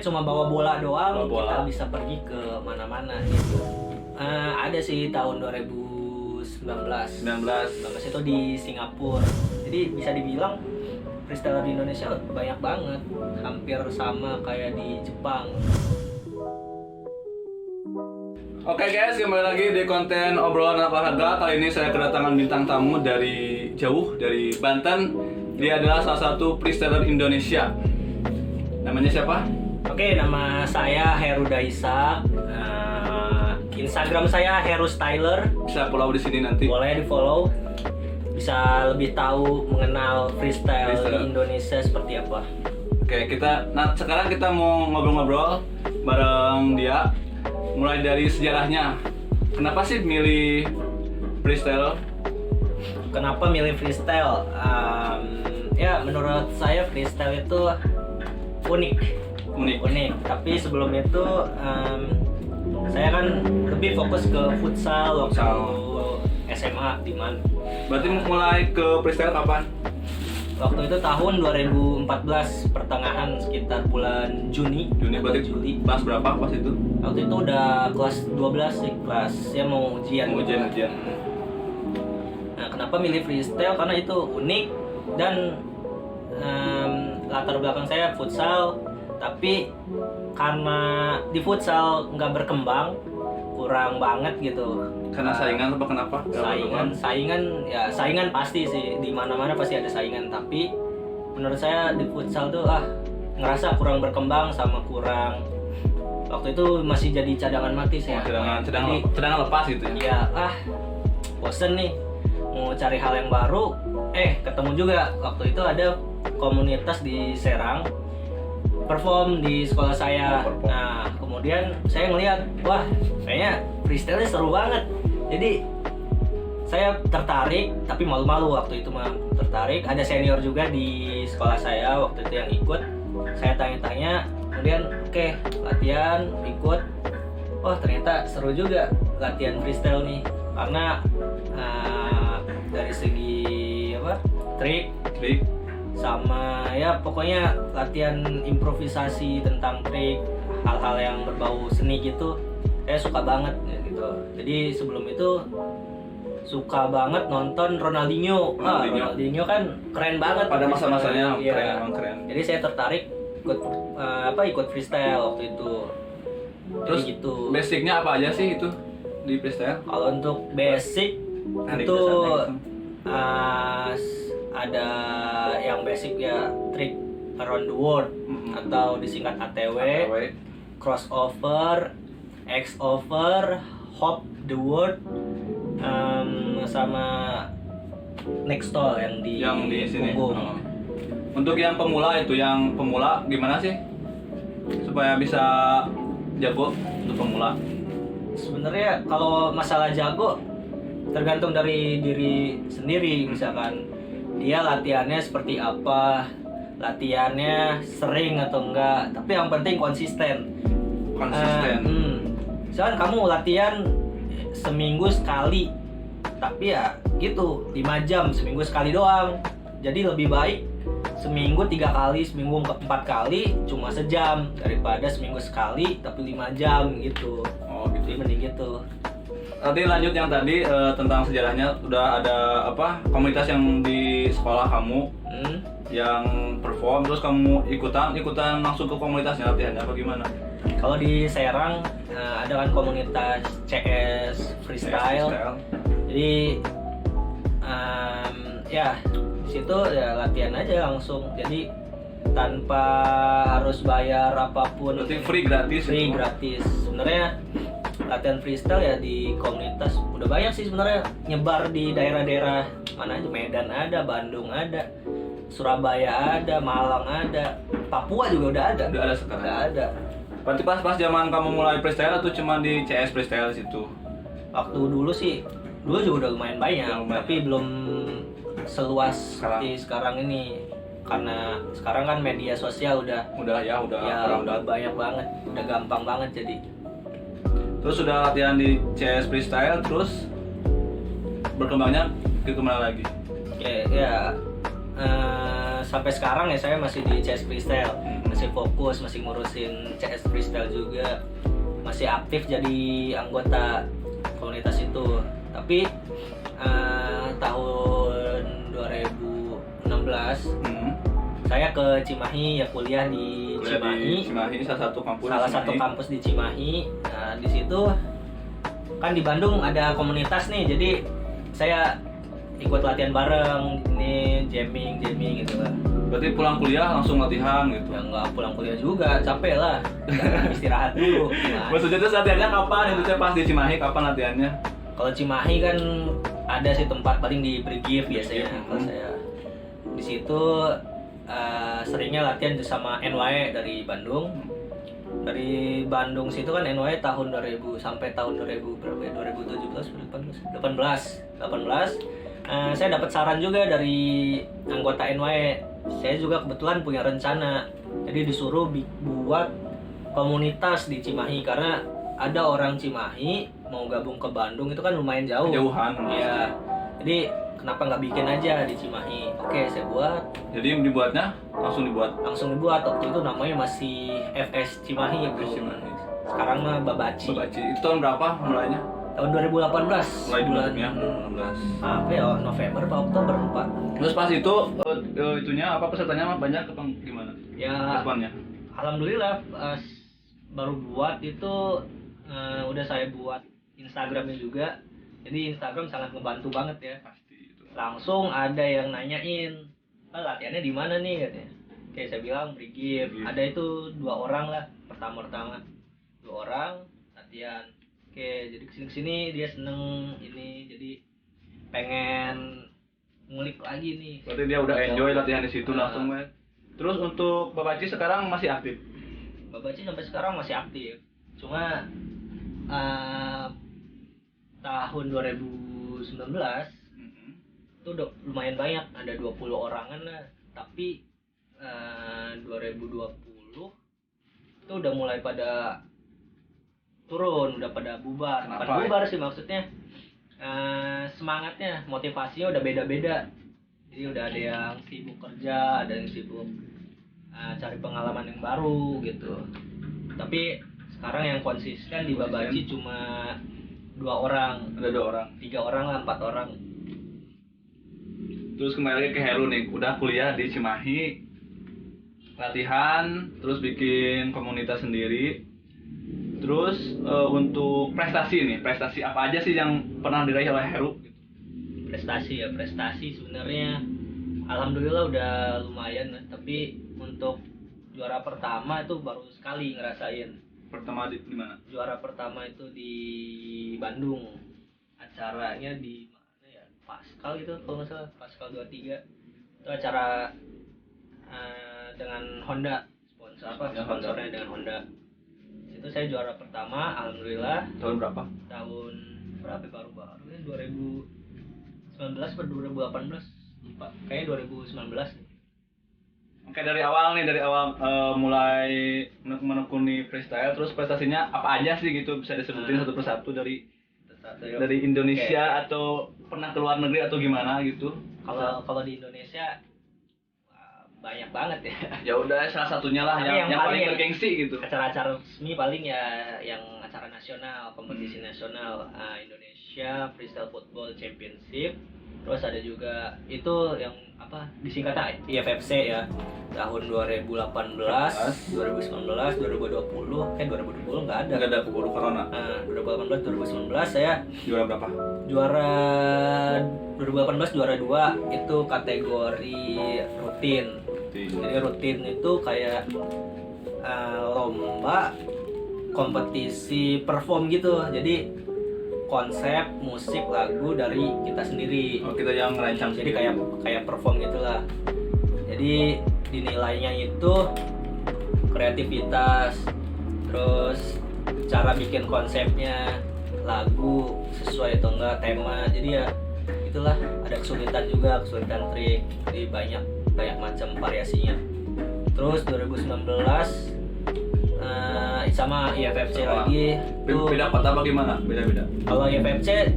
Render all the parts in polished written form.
cuma bawa bola doang, Bawa bola. kita bisa pergi ke mana-mana gitu. Ada sih tahun 2019 itu di Singapura. Jadi bisa dibilang freestyler di Indonesia banyak banget, hampir sama kayak di Jepang. Oke guys, kembali lagi di konten obrolan olahraga. Kali ini saya kedatangan bintang tamu dari jauh, dari Banten. Dia adalah salah satu freestyler Indonesia. Namanya siapa? Oke, nama saya Heru Daisa. Instagram saya Heru Styler. Bisa follow di sini nanti. Boleh di follow. Bisa lebih tahu mengenal freestyle di Indonesia seperti apa. Oke, sekarang kita mau ngobrol-ngobrol bareng dia. Mulai dari sejarahnya. Kenapa sih milih freestyle? Kenapa milih freestyle? Ya menurut saya freestyle itu unik. Tapi sebelum itu saya kan lebih fokus ke futsal waktu SMA di mana. Berarti mulai ke freestyle kapan? Waktu itu tahun 2014 pertengahan sekitar bulan Juni atau berarti Juli. Kelas berapa pas itu? Waktu itu udah kelas 12 sih, kelas ya mau ujian. Ujian. Nah, kenapa milih freestyle? Karena itu unik dan latar belakang saya futsal, tapi karena di futsal nggak berkembang, kurang banget gitu. Karena saingan apa kenapa? Saingan pasti sih, di mana-mana pasti ada saingan, tapi menurut saya di futsal tuh ngerasa kurang berkembang sama kurang, waktu itu masih jadi cadangan mati sih. Cadangan lepas gitu ya. Bosen nih mau cari hal yang baru, ketemu juga waktu itu ada komunitas di Serang perform di sekolah saya. Nah, kemudian saya ngeliat, wah kayaknya freestyle seru banget. Jadi saya tertarik, tapi malu-malu waktu itu mah tertarik. Ada senior juga di sekolah saya waktu itu yang ikut. Saya tanya-tanya, kemudian oke, latihan, ikut. Wah ternyata seru juga latihan freestyle nih, karena dari segi trik sama ya pokoknya latihan improvisasi tentang trik, hal-hal yang berbau seni gitu, saya suka banget ya, gitu. Jadi sebelum itu suka banget nonton Ronaldinho. Ronaldinho kan keren banget pada masa-masanya. Ya. Keren. Jadi saya tertarik ikut freestyle waktu itu. Terus jadi gitu. Basicnya apa aja sih itu di freestyle? Kalau untuk basic itu ada yang basic ya, trik around the world atau disingkat ATW, crossover, X-over, hop the world, sama next stall yang di sini. punggung. Untuk yang pemula gimana sih supaya bisa jago untuk pemula? Sebenarnya kalau masalah jago tergantung dari diri sendiri. Misalkan dia latihannya seperti apa, latihannya sering atau enggak, tapi yang penting konsisten. Misalkan kamu latihan seminggu sekali, tapi ya gitu 5 jam seminggu sekali doang. Jadi lebih baik seminggu 3 kali, seminggu 4 kali cuma sejam, daripada seminggu sekali tapi 5 jam gitu. Jadi mending gitu. Nanti lanjut yang tadi tentang sejarahnya. Udah ada komunitas yang di sekolah kamu yang perform, terus kamu ikutan langsung ke komunitasnya, latihannya apa gimana? Kalau di Serang ada kan komunitas CS freestyle. Jadi ya di situ ya latihan aja langsung. Jadi tanpa harus bayar apapun. Berarti free gratis. Sebenarnya latihan freestyle ya di komunitas udah banyak sih sebenarnya, nyebar di daerah-daerah mana aja. Medan ada, Bandung ada, Surabaya ada, Malang ada, Papua juga udah ada. Udah ada sekarang. Udah ada. Berarti pas zaman kamu mulai freestyle atau cuma di CS freestyle situ? Waktu dulu juga udah lumayan banyak, tapi belum seluas seperti sekarang ini. Karena sekarang kan media sosial udah banyak banget, udah gampang banget jadi. Terus sudah latihan di CS freestyle, terus berkembangnya ke kemana lagi? Ya sampai sekarang ya saya masih di CS Freestyle, masih fokus, masih ngurusin CS Freestyle juga, masih aktif jadi anggota komunitas itu. Tapi tahun 2016 saya ke Cimahi ya, kuliah di Cimahi. Cimahi salah satu kampus. Salah satu kampus di Cimahi. Nah, di situ kan di Bandung ada komunitas nih, jadi saya ikut latihan bareng, ini jamming gitu lah. Berarti pulang kuliah langsung latihan gitu? Ya nggak pulang kuliah juga, capek lah, istirahat dulu. Maksudnya terus latihannya kapan? Itu pas di Cimahi kapan latihannya? Kalau Cimahi kan ada sih tempat, paling di Brigif biasanya. Kalau saya di situ seringnya latihan sama NY dari Bandung. Dari Bandung situ kan NY tahun 2000 sampai tahun 2000 berapa ya? 2017 18. Saya dapat saran juga dari anggota NY. Saya juga kebetulan punya rencana. Jadi disuruh buat komunitas di Cimahi karena ada orang Cimahi mau gabung ke Bandung itu kan lumayan jauh. Jauhan. Ya. Jadi kenapa nggak bikin aja di Cimahi? Oke, saya buat. Jadi dibuatnya langsung dibuat. Waktu itu namanya masih FS Cimahi ya, FS Cimahi. Sekarang mah Babaci. Itu tahun berapa mulainya? Tahun 2018. Mulai bulan ya, 2018. apa ya? November atau Oktober lupa. Terus pas itu itunya apa pesertanya mah banyak atau gimana? Ya. Responnya? Alhamdulillah baru buat itu udah saya buat Instagramnya juga. Jadi Instagram sangat ngebantu banget ya. Pasti itu. Langsung ada yang nanyain, latihannya di mana nih katanya. Oke, saya bilang Brigif. Ada itu 2 orang lah pertama 2 orang latihan. Oke, jadi kesini dia seneng ini, jadi pengen ngulik lagi nih. Berarti dia udah enjoy latihan di situ langsung ya. Terus untuk Babaci sekarang masih aktif? Babaci sampai sekarang masih aktif. Cuma tahun 2019 itu udah lumayan banyak, ada 20 orangan lah. Tapi 2020 itu udah mulai pada turun, udah pada bubar. Bukan bubar sih maksudnya, semangatnya, motivasinya udah beda-beda. Jadi udah ada yang sibuk kerja, ada yang sibuk cari pengalaman yang baru gitu. Tapi sekarang yang konsisten di Babaci cuma 2 orang. Ada 2 orang. 3 orang lah, 4 orang. Terus kembali lagi ke Heru nih, udah kuliah di Cimahi, latihan, terus bikin komunitas sendiri. Terus untuk prestasi apa aja sih yang pernah diraih oleh Heru? Prestasi sebenarnya alhamdulillah udah lumayan lah. Tapi untuk juara pertama itu baru sekali ngerasain. Pertama di mana? Juara pertama itu di Bandung. Acaranya di mana ya? Pascal gitu kalau nggak salah, Pascal 23. Itu acara dengan Honda, sponsornya dengan Honda. Itu saya juara pertama, alhamdulillah. Tahun berapa? Tahun berapa baru-baru ini 2019 atau 2018 lupa, kayaknya 2019 nih. Oke, dari awal mulai menekuni freestyle, terus prestasinya apa aja sih gitu, bisa disebutin satu persatu dari Indonesia. Okay. Atau pernah ke luar negeri atau gimana gitu? Kalau di Indonesia banyak banget ya. Ya udah, salah satunya lah yang paling bergengsi gitu. Acara-acara resmi paling ya yang acara nasional, kompetisi nasional, Indonesia Freestyle Football Championship. Terus ada juga itu yang apa disingkatnya IFFC ya, tahun 2018, 2019, 2020, 2020 nggak ada keburu corona. 2018, 2019 saya juara berapa? Juara 2018 juara 2 itu kategori rutin. Jadi rutin itu kayak lomba kompetisi perform gitu. Jadi konsep musik lagu dari kita sendiri. Oh, kita yang merancang. Jadi kayak perform gitulah. Jadi dinilainya itu kreativitas, terus cara bikin konsepnya, lagu sesuai atau enggak, tema. Jadi ya itulah, ada kesulitan trik. Jadi banyak macam variasinya. Terus 2019 sama IFFC lagi. Beda apa gimana? Beda. Kalau IFFC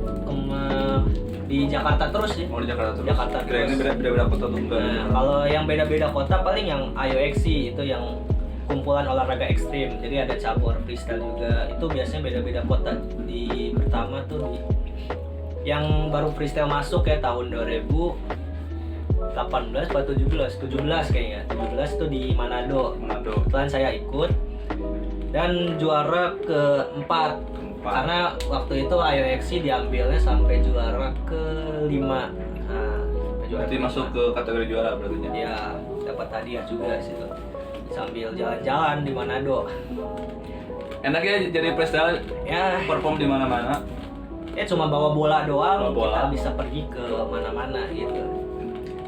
Di Jakarta terus sih. Mau di Jakarta terus. Jakarta Kira ini terus. beda kota tuh enggak? Nah, kalau yang beda-beda kota paling yang IOXC itu yang kumpulan olahraga ekstrim. Jadi ada cabur freestyle juga. Itu biasanya beda-beda kota. Di pertama tuh di yang baru freestyle masuk ya tahun 2018 atau 17 kayaknya. 17 itu di Manado. Kebetulan saya ikut dan juara keempat. Karena waktu itu IOXC diambilnya sampai juara ke-5. Nah, Berarti masuk ke kategori juara berarti ya? Ya, dapat hadiah juga di situ. Sambil jalan-jalan di Manado. Enaknya jadi freestyle Ya, perform di mana-mana. cuma bawa bola doang, Bawa bola. kita bisa pergi ke mana-mana gitu.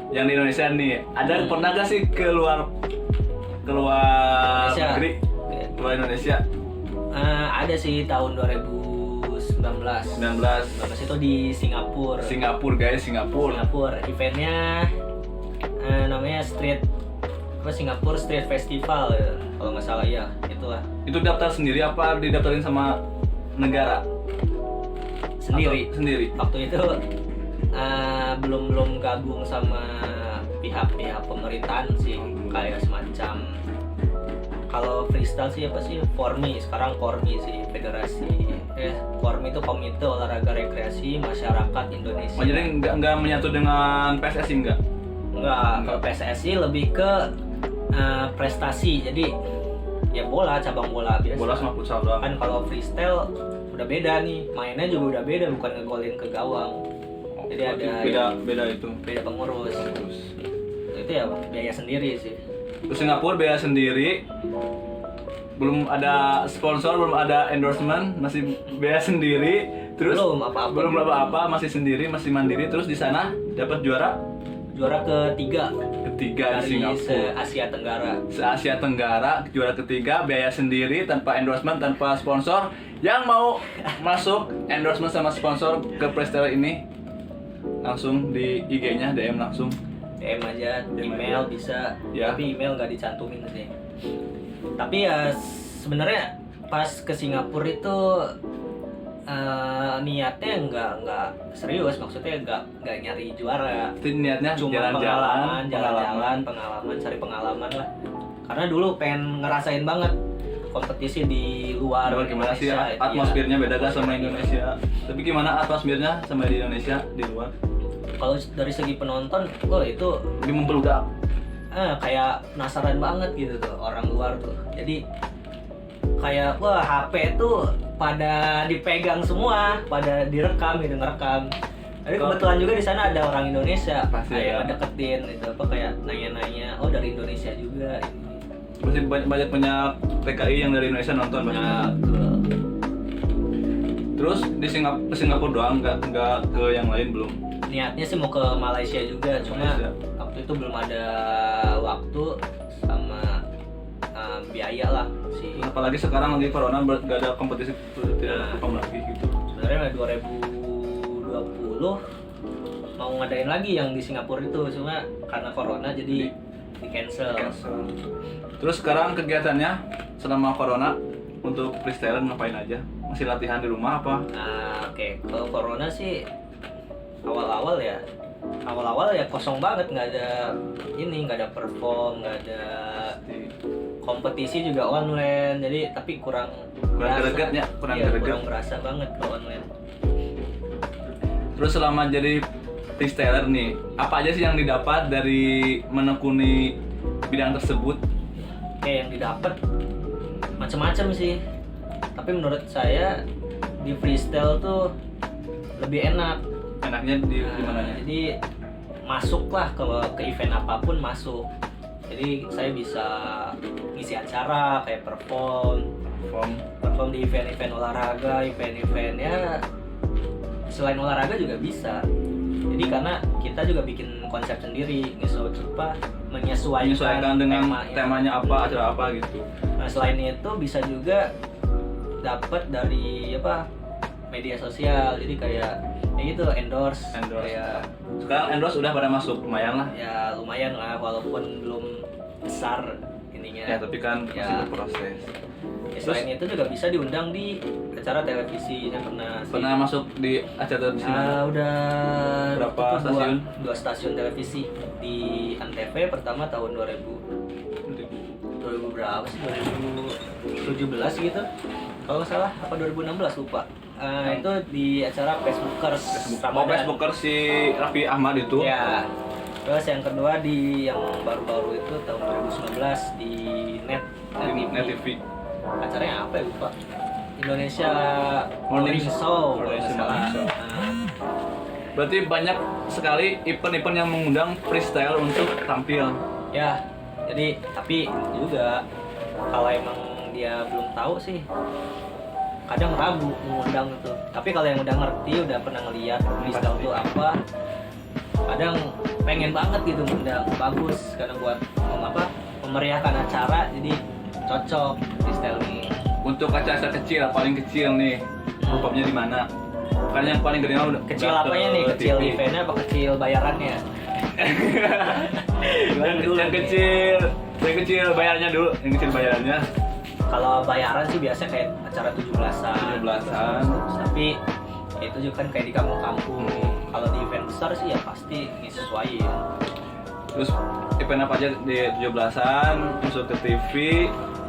Yang di Indonesia nih, ada pernah gak sih keluar Indonesia. negeri, Ya. keluar Indonesia? Ada sih tahun 2019. 19 itu di Singapura. Singapura guys, Singapura. Eventnya namanya Singapura Street Festival ya, kalau nggak salah ya, itulah. Itu daftar sendiri apa didaftarin sama negara? Sendiri. Atau sendiri. Waktu itu belum gabung sama pihak pemerintahan sih, kayak semacam kalau freestyle sih apa sih Formi, sekarang Kormi sih, Formi itu Komite Olahraga Rekreasi Masyarakat Indonesia. Oh, jadi nggak menyatu dengan PSSI nggak? Enggak, kalau PSSI lebih ke prestasi, jadi ya bola, cabang bola biasa. Bola sama futsal doang. Kan kalau freestyle udah beda nih, mainnya juga udah beda, bukan ngegolin ke gawang. Jadi ada beda itu. beda pengurus. Itu ya biaya sendiri sih. Terus Singapura biaya sendiri, belum ada sponsor, belum ada endorsement, masih biaya sendiri. Terus Belum apa-apa. belum apa-apa, masih sendiri, masih mandiri. Terus di sana dapat juara ketiga ketiga di dari Singapura. se-Asia Tenggara. Se-Asia Tenggara, juara ketiga, biaya sendiri, tanpa endorsement, tanpa sponsor. Yang mau masuk endorsement sama sponsor ke freestyle ini, langsung di IG-nya DM langsung. DM aja, email bisa, Ya. tapi email nggak dicantumin sih. Tapi ya sebenarnya pas ke Singapura itu niatnya nggak serius, maksudnya nggak nyari juara, Itu niatnya cuma jalan-jalan, pengalaman, cari pengalaman lah. Karena dulu pengen ngerasain banget kompetisi di luar Gimana sih Indonesia. atmosfernya Iya. beda gak sama Indonesia? Tapi gimana atmosfernya sama di Indonesia di luar? Kalau dari segi penonton, itu Lebih membeludak. kayak penasaran banget gitu tuh orang luar tuh. Jadi kayak wah HP tuh pada dipegang semua, pada direkam gitu, ngerekam. Tapi kebetulan juga di sana ada orang Indonesia, Pasti kayak ada. deketin gitu, apa kayak nanya-nanya, oh dari Indonesia juga. Pasti banyak TKI yang dari Indonesia nonton pasti. Nah, betul. Terus di Singapura doang, nggak ke yang lain belum? Niatnya sih mau ke Malaysia juga, cuma Malaysia. waktu itu belum ada waktu sama biaya lah sih. Apalagi sekarang lagi corona, nggak ada kompetisi, tidak ada perform lagi gitu. Sebenarnya 2020 mau ngadain lagi yang di Singapura itu, cuma karena corona jadi di cancel. Terus sekarang kegiatannya selama corona untuk freestyle ngapain aja? Masih latihan di rumah apa? Nah, oke. Kalau corona sih awal-awal ya kosong banget, nggak ada perform, nggak ada kompetisi juga online, jadi tapi kurang greget ya, kurang greget. kurang berasa banget kalau online. Terus selama jadi freestyler nih, apa aja sih yang didapat dari menekuni bidang tersebut? Oke, yang didapat macam-macam sih, tapi menurut saya di freestyle tuh lebih enak. Enaknya di mananya? Jadi masuklah ke event apapun masuk. Jadi saya bisa ngisi acara kayak perform di event-event olahraga, event-event ya selain olahraga juga bisa. Jadi karena kita juga bikin konsep sendiri, menyesuaikan dengan temanya. temanya apa, acara apa gitu. Nah, selain itu bisa juga dapat dari media sosial. Jadi kayak gitu endorse. Kayak Sekarang endorse udah pada masuk, lumayan lah. ya lumayan lah, walaupun belum besar intinya. Ya, tapi kan masih Ya. berproses. Ya, selain itu juga bisa diundang di acara televisi. Saya pernah sih. Pernah masuk di acara televisi mana? Udah Berapa itu stasiun? Dua stasiun televisi di Antv pertama tahun 2000 berapa sih, 2017 gitu kalau nggak salah, apa 2016 lupa. Itu di acara Facebookers Oh, Facebooker si Raffi Ahmad itu. ya. Terus yang kedua di yang baru-baru itu tahun 2019 di Net Net TV. acaranya apa ya lupa, Indonesia Morning Show kalau nggak Indonesia salah. Morning Show. Nah, Berarti banyak sekali event-event yang mengundang freestyle untuk tampil. ya jadi tapi juga kalau emang dia belum tahu sih kadang ragu mengundang itu, tapi kalau yang udah ngerti udah pernah ngeliat freestyle itu apa, kadang pengen banget gitu ngundang, bagus karena buat memeriahkan acara, jadi cocok freestyle nih. Untuk acara kecil, paling kecil nih, performnya di mana? Kan yang paling gede udah Kecil udah apanya ke nih, kecil TV. eventnya apa kecil bayarannya? yang kecil bayarnya dulu, yang kecil bayarnya. Kalau bayaran sih biasa kayak acara 17-an. 17-an. Tapi ya itu juga kan kayak di kampung-kampung. Kalau di event besar sih ya pasti disesuaiin. Terus event apa aja di 17-an, masuk ke TV.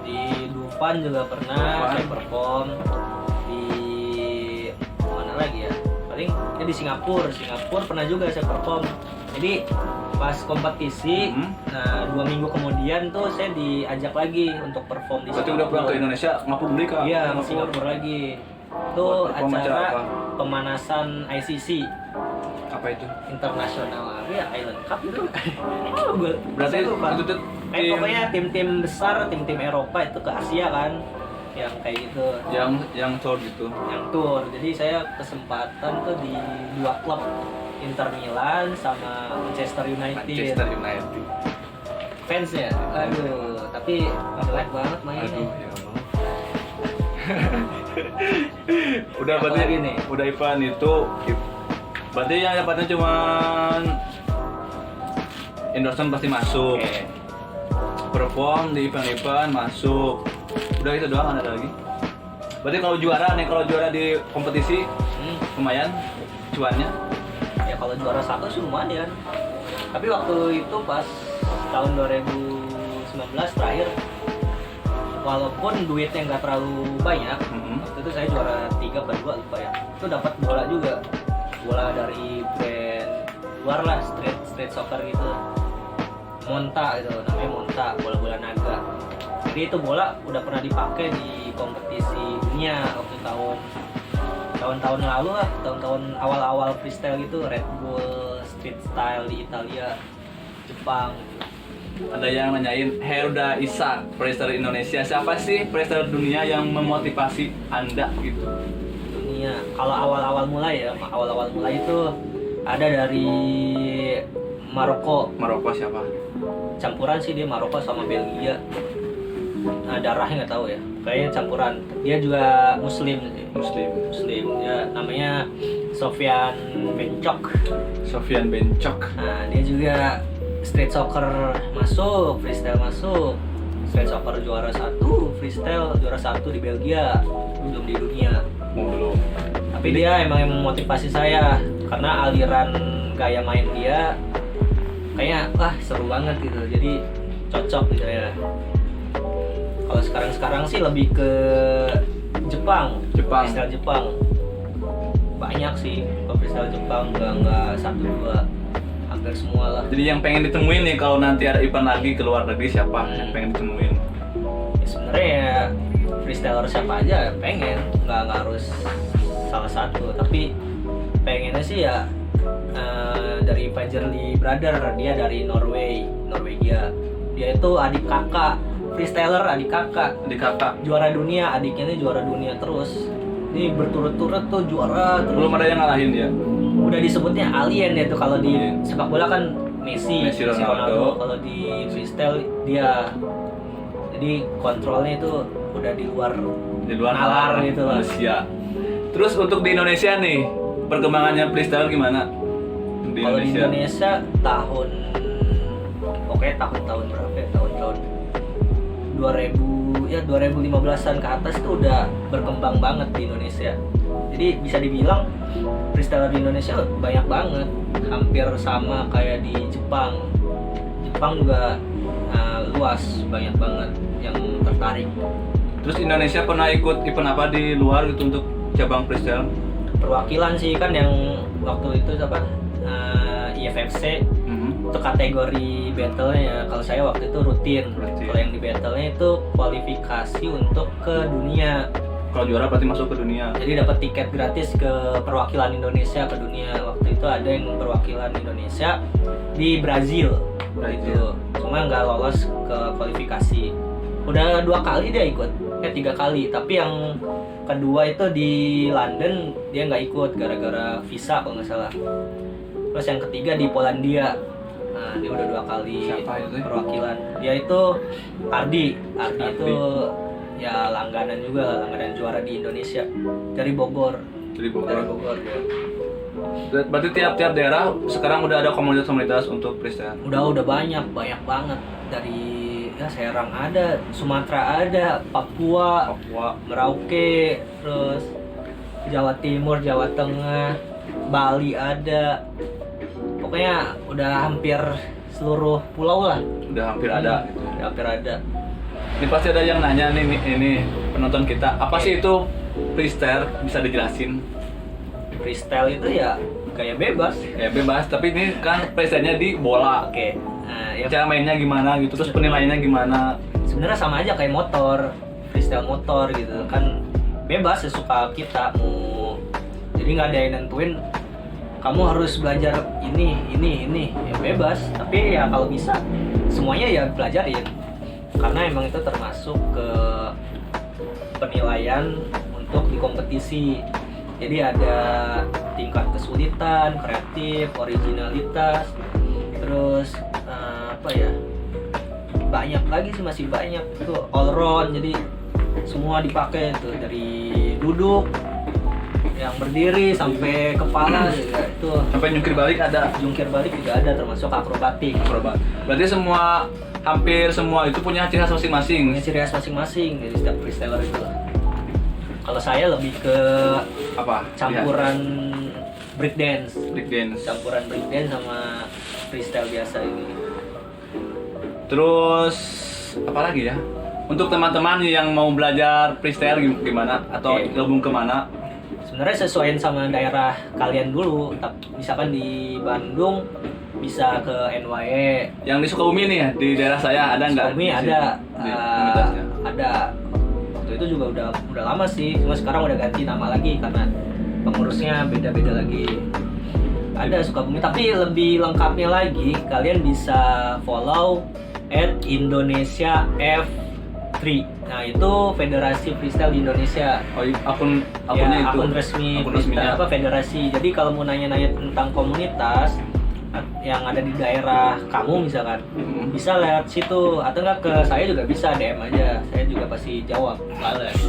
Di Dufan juga pernah Dufan. saya perform. Di mana lagi ya? Paling ya di Singapura pernah juga saya perform. Jadi pas kompetisi, nah 2 minggu kemudian tuh saya diajak lagi untuk perform di Berarti udah pulang ke Indonesia, ngapur beli kak? Iya, ke Singapura lagi. Itu Buat perform acara acara apa? pemanasan ICC, Apa itu? International Island Cup gitu. Oh, Berarti saya lupa. itu tuh Pokoknya tim-tim besar, tim-tim Eropa itu ke Asia kan, yang kayak gitu, yang tour gitu. yang tour. Jadi saya kesempatan tuh di 2 klub, Inter Milan sama Manchester United. Manchester United. Fansnya, aduh, tapi jelek banget mainnya. Aduh, ya Allah. Udah Apa berarti lagi nih? udah event itu berarti yang dapatnya cuman endorsement pasti masuk. Oke. Perform di event-event masuk. Udah itu doang, ada lagi. Berarti kalau juara di kompetisi lumayan cuannya. Ya kalau juara 1 sih lumayan. Tapi waktu itu pas tahun 2019 terakhir, walaupun duitnya nggak terlalu banyak, waktu itu saya juara 3 atau 2 lupa ya. Itu dapat bola juga, bola dari brand luar lah, street soccer gitu, Monta gitu, namanya Monta, bola-bola naga. Jadi itu bola udah pernah dipakai di kompetisi dunia waktu tahun-tahun lalu lah, tahun-tahun awal-awal freestyle gitu, Red Bull Street Style di Italia, Jepang. Ada yang nanyain Herda Isa, freestyler Indonesia. Siapa sih freestyler dunia yang memotivasi Anda gitu? Dunia. Kalau awal-awal mulai itu ada dari Maroko. Maroko siapa? Campuran sih dia, Maroko sama Belgia. Nah, darahnya nggak tahu ya. Kayaknya campuran. Dia juga Muslim sih. Muslim. Ya namanya Sofyan Bencok. Sofian Bencok. Nah, dia juga street soccer masuk, freestyle masuk. Street soccer juara 1, freestyle juara 1 di Belgia, belum di dunia. Belum. Tapi dia emang yang memotivasi saya karena aliran gaya main dia kayaknya wah seru banget gitu. Jadi cocok gitu ya. Kalau sekarang sih lebih ke Jepang. Freestyle Jepang. Banyak sih kalau freestyle Jepang, nggak 1-2, hampir semua lah. Jadi yang pengen ditemuin nih kalau nanti ada event lagi ke luar negeri siapa yang pengen ditemuin? Ya, sebenarnya ya freestyler siapa aja pengen, nggak harus salah satu, tapi pengennya sih ya dari Fajerli Brother, dia dari Norwegia. Dia itu adik kakak freestyler, adik kakak juara dunia, adiknya ini juara dunia terus. Ini berturut-turut tuh juara terus. Belum ada yang ngalahin dia. Udah disebutnya alien ya tuh kalau di sepak bola kan Messi Ronaldo. Kalau di freestyle dia, jadi kontrolnya itu udah di luar nalar gitu lah. Manusia. Terus untuk di Indonesia nih, perkembangannya freestyle gimana? Kalau di Indonesia pokoknya tahun-tahun berapa ya, tahun-tahun 2015-an ke atas tuh udah berkembang banget di Indonesia. Jadi bisa dibilang freestyler di Indonesia banyak banget, hampir sama kayak di Jepang. Jepang juga luas, banyak banget yang tertarik. Terus Indonesia pernah ikut event apa di luar gitu untuk cabang freestyle? Perwakilan sih kan yang waktu itu apa IFFC itu kategori battle-nya. Kalau saya waktu itu rutin. Kalau yang di battle-nya itu kualifikasi untuk ke dunia. Kalau juara berarti masuk ke dunia. Jadi dapat tiket gratis ke perwakilan Indonesia ke dunia. Waktu itu ada yang perwakilan Indonesia di Brazil. Gitu. Cuma nggak lolos ke kualifikasi. Udah 2 kali dia ikut, 3 kali. Tapi yang kedua itu di London dia nggak ikut gara-gara visa kalau nggak salah. Terus yang ketiga di Polandia. Nah, dia udah 2 kali perwakilan. Dia itu Ardi itu ya langganan juara di Indonesia dari Bogor. Dari Bogor ya. Berarti tiap-tiap daerah sekarang udah ada komunitas-komunitas untuk freestyle. Udah banyak banget dari Serang ada, Sumatera ada, Papua, Merauke, terus Jawa Timur, Jawa Tengah, Bali ada. Pokoknya udah hampir seluruh pulau lah. Udah hampir ada gitu. Udah hampir ada. Ini pasti ada yang nanya nih ini penonton kita, apa sih itu freestyle? Bisa dijelasin? Freestyle itu ya kayak bebas. Kayak bebas, tapi ini kan freestyle-nya di bola. Oke. Nah, ya cara mainnya gimana gitu, terus penilaiannya gimana? Sebenarnya sama aja kayak motor, freestyle motor gitu kan, bebas sesuka kita mau. Jadi nggak ada yang nentuin kamu harus belajar ini ya bebas. Tapi ya kalau bisa semuanya ya pelajarin, karena emang itu termasuk ke penilaian untuk di kompetisi. Jadi ada tingkat kesulitan, kreatif, originalitas, terus banyak lagi sih, masih banyak itu all round. Jadi semua dipakai tuh, dari duduk yang berdiri sampai kepala juga itu. Sampai jungkir balik ada. Jungkir balik juga ada, termasuk akrobatik. Berarti hampir semua itu punya ciri khas masing-masing. Punya ciri khas masing-masing dari setiap freestyler itu. Kalau saya lebih ke apa? Campuran breakdance. Campuran breakdance sama freestyle biasa ini. Terus apa lagi ya? Untuk teman-teman yang mau belajar freestyle gimana atau gabung kemana? Sebenarnya sesuaiin sama daerah kalian dulu. Misalkan di Bandung bisa ke NYE. Yang di Sukabumi nih ya, di daerah saya ada nggak? Sukabumi ada. Ada. Waktu itu juga udah lama sih. Cuma sekarang udah ganti nama lagi karena pengurusnya beda-beda lagi. Ada Sukabumi, tapi lebih lengkapnya lagi kalian bisa follow @Indonesia F3. Nah, itu Federasi Freestyle di Indonesia. Oh, akunnya itu. Akun resmi freestyle federasi. Jadi kalau mau nanya-nanya tentang komunitas yang ada di daerah kamu misalkan, bisa lewat situ atau enggak ke saya juga bisa DM aja. Saya juga pasti jawab. Balas.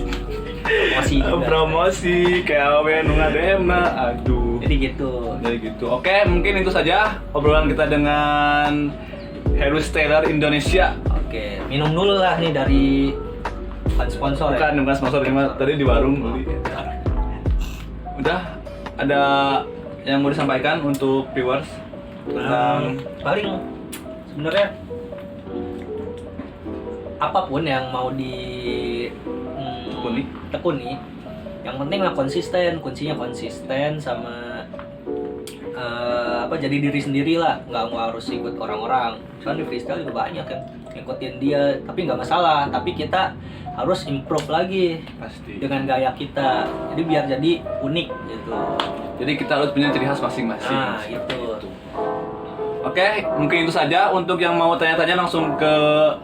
Promosi kayak apa nunga DM na. Aduh. Jadi gitu. Oke, mungkin itu saja obrolan kita dengan Heru Taylor Indonesia. Oke, minum dulu lah nih dari sponsor. Bukan sponsor, tadi di warung beli. Udah ada yang mau disampaikan untuk viewers tentang paling sebenarnya apapun yang mau tekuni, yang penting lah konsisten. Kuncinya konsisten sama jadi diri sendiri lah, nggak harus ikut orang-orang. Kan di freestyle juga banyak kan ngikutin dia, tapi nggak masalah. Tapi kita harus improve lagi pasti dengan gaya kita, jadi biar jadi unik gitu. Jadi kita harus punya ciri khas masing-masing. Nah itu. Oke, mungkin itu saja. Untuk yang mau tanya-tanya langsung ke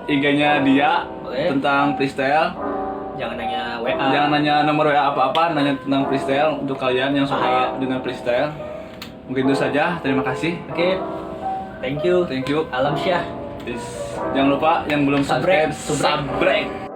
IG-nya dia tentang freestyle. Jangan nanya WA. Jangan nanya nomor WA apa-apa, nanya tentang freestyle untuk kalian yang suka dengan freestyle. Mungkin itu saja. Terima kasih. Oke. Thank you. Thank you. Alam Syah. Jangan lupa yang belum subscribe.